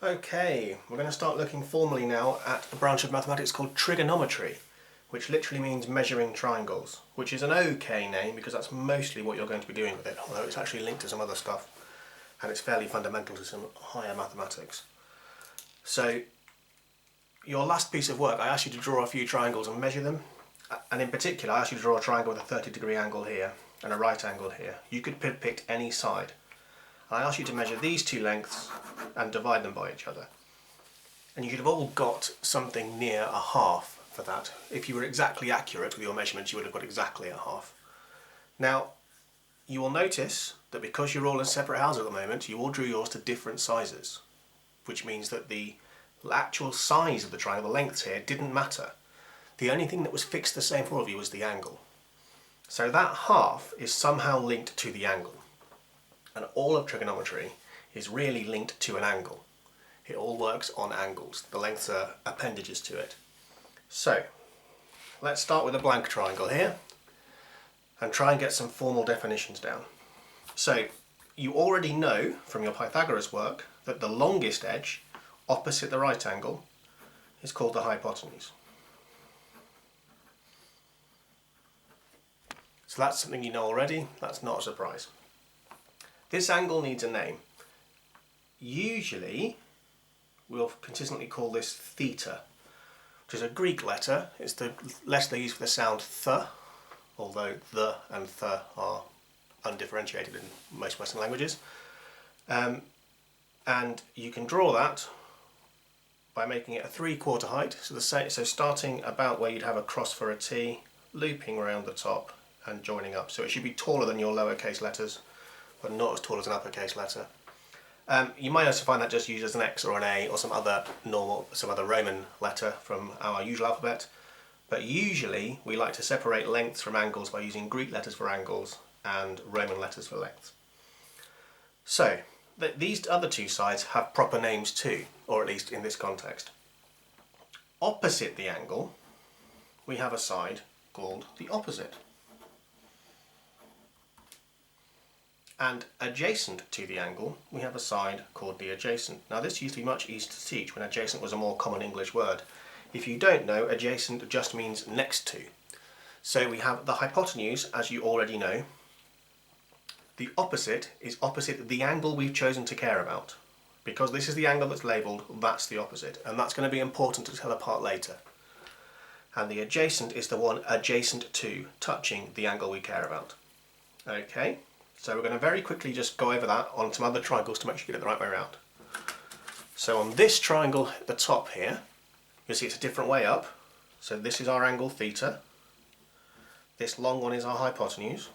Okay, we're going to start looking formally now at a branch of mathematics called trigonometry, which literally means measuring triangles, which is an okay name because that's mostly what you're going to be doing with it, although it's actually linked to some other stuff and it's fairly fundamental to some higher mathematics. So your last piece of work, I asked you to draw a few triangles and measure them, and in particular I asked you to draw a triangle with a 30-degree angle here and a right angle here. You could pick any side. I asked you to measure these two lengths and divide them by each other. And you should have all got something near a half for that. If you were exactly accurate with your measurements, you would have got exactly a half. Now, you will notice that because you're all in separate houses at the moment, you all drew yours to different sizes, which means that the actual size of the triangle, the lengths here, didn't matter. The only thing that was fixed the same for all of you was the angle. So that half is somehow linked to the angle. And all of trigonometry is really linked to an angle. It all works on angles. The lengths are appendages to it. So, let's start with a blank triangle here and try and get some formal definitions down. So, you already know from your Pythagoras work that the longest edge opposite the right angle is called the hypotenuse. So that's something you know already. That's not a surprise. This angle needs a name. Usually, we'll consistently call this theta, which is a Greek letter. It's the letter they use for the sound th, although the and th are undifferentiated in most Western languages. And you can draw that by making it a 3/4 height. So starting about where you'd have a cross for a T, looping around the top and joining up. So it should be taller than your lowercase letters, but not as tall as an uppercase letter. You might also find that just used as an X or an A or some other Roman letter from our usual alphabet. But usually we like to separate lengths from angles by using Greek letters for angles and Roman letters for lengths. So these other two sides have proper names too, or at least in this context. Opposite the angle, we have a side called the opposite. And adjacent to the angle, we have a side called the adjacent. Now this used to be much easier to teach when adjacent was a more common English word. If you don't know, adjacent just means next to. So we have the hypotenuse, as you already know. The opposite is opposite the angle we've chosen to care about. Because this is the angle that's labelled, that's the opposite. And that's going to be important to tell apart later. And the adjacent is the one adjacent to, touching the angle we care about. Okay? So we're going to very quickly just go over that on some other triangles to make sure you get it the right way around. So on this triangle at the top here, you'll see it's a different way up. So this is our angle theta. This long one is our hypotenuse.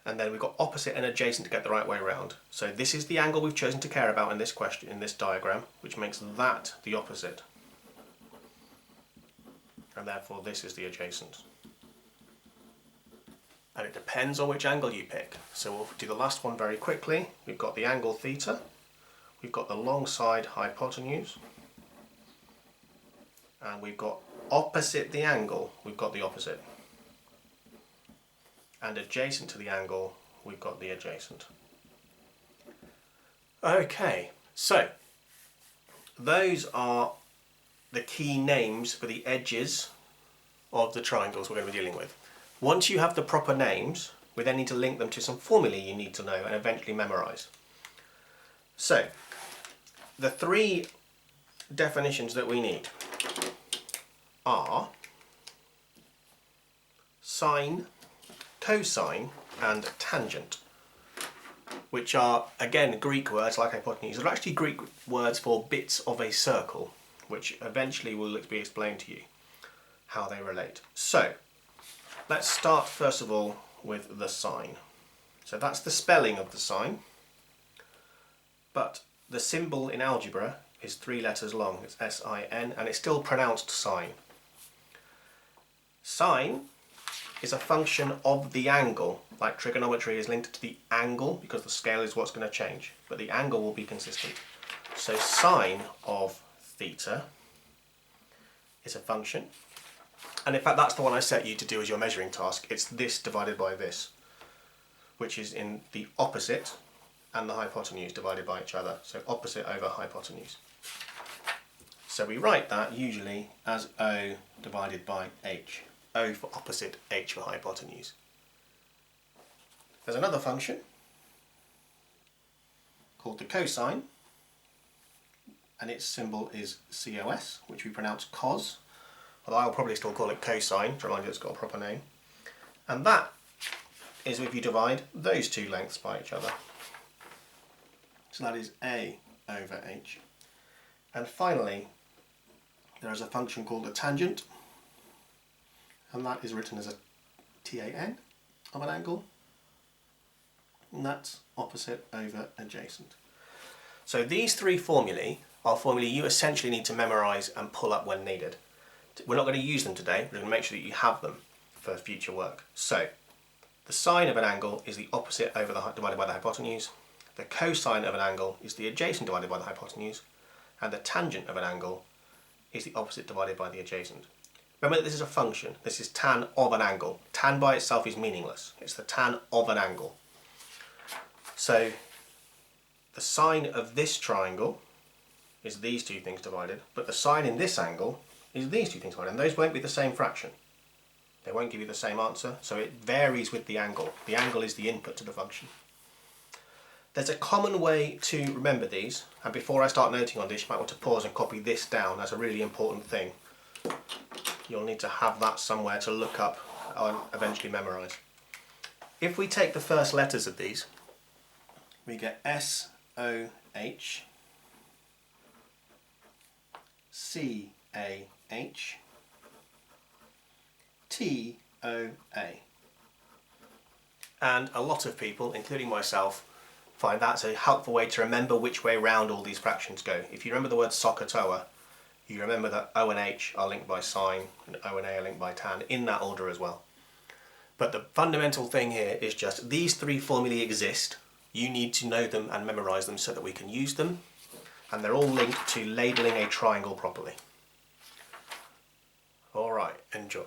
And then we've got opposite and adjacent to get the right way around. So this is the angle we've chosen to care about in this question, in this diagram, which makes that the opposite. And therefore this is the adjacent. And it depends on which angle you pick. So we'll do the last one very quickly. We've got the angle theta, we've got the long side hypotenuse, and we've got opposite the angle, we've got the opposite. And adjacent to the angle, we've got the adjacent. Okay, so those are the key names for the edges of the triangles we're going to be dealing with. Once you have the proper names, we then need to link them to some formulae you need to know and eventually memorise. So, the three definitions that we need are sine, cosine and tangent, which are, again, Greek words like hypotenuse. They're actually Greek words for bits of a circle, which eventually will be explained to you how they relate. So, let's start first of all with the sine. So that's the spelling of the sine, but the symbol in algebra is 3 letters long. It's S-I-N, and it's still pronounced sine. Sine is a function of the angle, like trigonometry is linked to the angle because the scale is what's going to change, but the angle will be consistent. So sine of theta is a function. And in fact that's the one I set you to do as your measuring task. It's this divided by this, which is in the opposite and the hypotenuse divided by each other. So opposite over hypotenuse. So we write that usually as O divided by H. O for opposite, H for hypotenuse. There's another function called the cosine, and its symbol is cos, which we pronounce cos, although I'll probably still call it cosine to remind you it's got a proper name. And that is if you divide those two lengths by each other. So that is A over H. And finally, there is a function called a tangent, and that is written as a tan of an angle, and that's opposite over adjacent. So these three formulae are formulae you essentially need to memorise and pull up when needed. We're not going to use them today, we're going to make sure that you have them for future work. So the sine of an angle is the opposite over the divided by the hypotenuse, the cosine of an angle is the adjacent divided by the hypotenuse, and the tangent of an angle is the opposite divided by the adjacent. Remember that this is a function, this is tan of an angle. Tan by itself is meaningless, it's the tan of an angle. So the sine of this triangle is these two things divided, but the sine in this angle is these two things divided, and those won't be the same fraction. They won't give you the same answer, so it varies with the angle. The angle is the input to the function. There's a common way to remember these, and before I start noting on this, you might want to pause and copy this down. That's a really important thing. You'll need to have that somewhere to look up and eventually memorise. If we take the first letters of these, we get S-O-H, C-A-H, T-O-A. And a lot of people, including myself, find that's a helpful way to remember which way round all these fractions go. If you remember the word SOHCAHTOA, you remember that O and H are linked by sine and O and A are linked by tan, in that order as well. But the fundamental thing here is just these three formulae exist. You need to know them and memorise them so that we can use them, and they're all linked to labelling a triangle properly. Alright, enjoy.